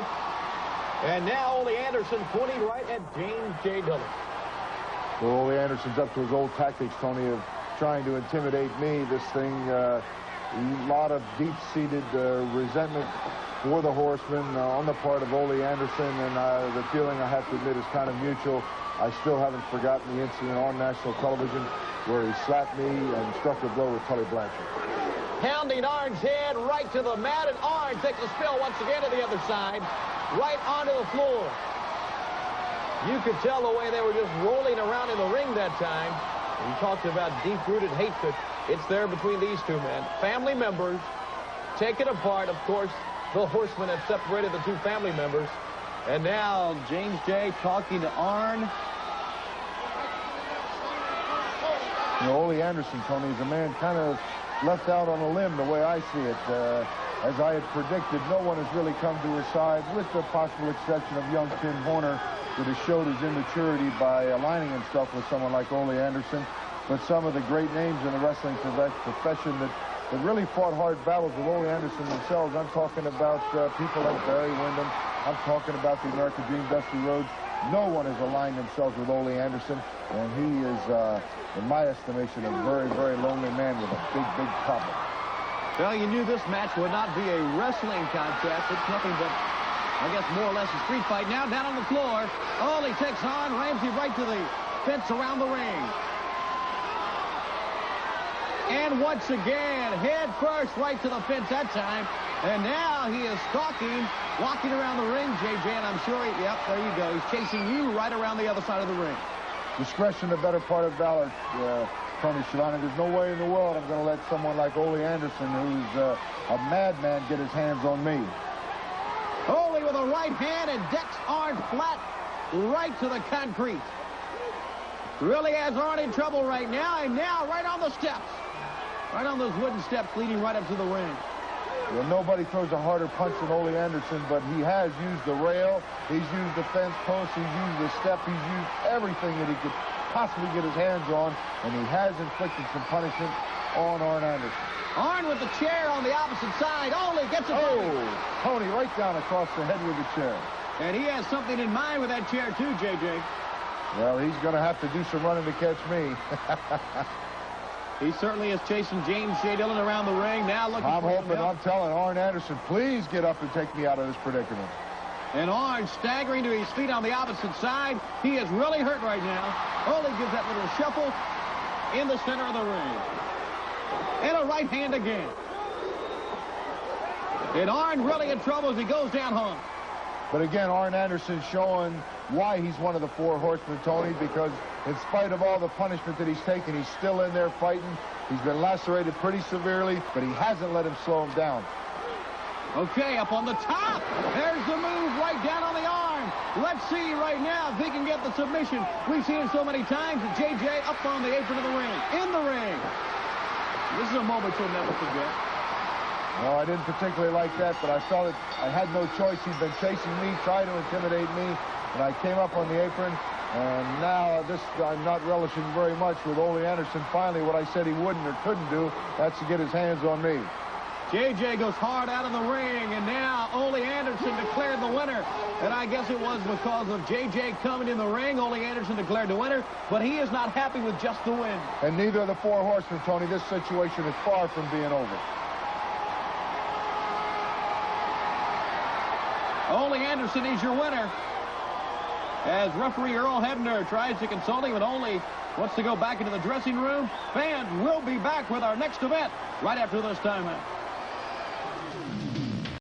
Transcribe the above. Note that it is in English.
corner. And now Ole Anderson pointing right at James J. Dillon. Well, Ole Anderson's up to his old tactics, Tony, of trying to intimidate me. This thing, a lot of deep-seated resentment for the Horseman on the part of Ole Anderson, and the feeling, I have to admit, is kind of mutual. I still haven't forgotten the incident on national television where he slapped me and struck a blow with Tully Blanchard. Pounding Arn's head right to the mat, and Arn takes a spill once again to the other side, right onto the floor. You could tell the way they were just rolling around in the ring that time. We talked about deep-rooted hatred. It's there between these two men. Family members take it apart. Of course, the Horsemen have separated the two family members. And now James J. talking to Arn. You know, Ole Anderson, Tony, is a man kind of left out on a limb the way I see it. As I had predicted, no one has really come to his side, with the possible exception of young Tim Horner, that has showed his immaturity by aligning himself with someone like Ole Anderson. But some of the great names in the wrestling profession that really fought hard battles with Ole Anderson themselves. I'm talking about people like Barry Windham. I'm talking about the American Dream, Dusty Rhodes. No one has aligned themselves with Ole Anderson, and he is, in my estimation, a very, very lonely man with a big, big problem. Well, you knew this match would not be a wrestling contest. It's nothing but, I guess, more or less a street fight. Now down on the floor. Ole takes on Ramsey right to the fence around the ring. And once again, head first right to the fence that time. And now he is stalking, walking around the ring, JJ, and I'm sure, yep, there you go. He's chasing you right around the other side of the ring. Discretion, the better part of valor, Tony Schiavone. There's no way in the world I'm going to let someone like Ole Anderson, who's a madman, get his hands on me. Ole with a right hand and decks Arn flat right to the concrete. Really has Arn in trouble right now, and now right on the steps. Right on those wooden steps leading right up to the ring. Well, nobody throws a harder punch than Ole Anderson, but he has used the rail, he's used the fence post, he's used the step, he's used everything that he could possibly get his hands on, and he has inflicted some punishment on Arn Anderson. Arn with the chair on the opposite side. Ole gets it. Oh, Tony right down across the head with the chair. And he has something in mind with that chair too, JJ. Well, he's going to have to do some running to catch me. He certainly is chasing James J. Dillon around the ring. Now looking I'm for hoping, I'm telling Arn Anderson, please get up and take me out of this predicament. And Arn staggering to his feet on the opposite side. He is really hurt right now. Ole gives that little shuffle in the center of the ring. And a right hand again. And Arn really in trouble as he goes down home. But again, Arn Anderson showing why he's one of the four horsemen, Tony, because in spite of all the punishment that he's taken, he's still in there fighting. He's been lacerated pretty severely, but he hasn't let him slow him down. Okay, up on the top. There's the move right down on the arm. Let's see right now if he can get the submission. We've seen it so many times. JJ up on the apron of the ring. In the ring. This is a moment you'll never forget. No, I didn't particularly like that, but I felt it. I had no choice. He'd been chasing me, trying to intimidate me, and I came up on the apron, and now this I'm not relishing very much with Ole Anderson. Finally, what I said he wouldn't or couldn't do, that's to get his hands on me. JJ goes hard out of the ring, and now Ole Anderson declared the winner. And I guess it was because of JJ coming in the ring. Ole Anderson declared the winner, but he is not happy with just the win. And neither of the four horsemen, Tony. This situation is far from being over. Ole Anderson is your winner. As referee Earl Hebner tries to console him, and Ole wants to go back into the dressing room. Fans will be back with our next event right after this timeout.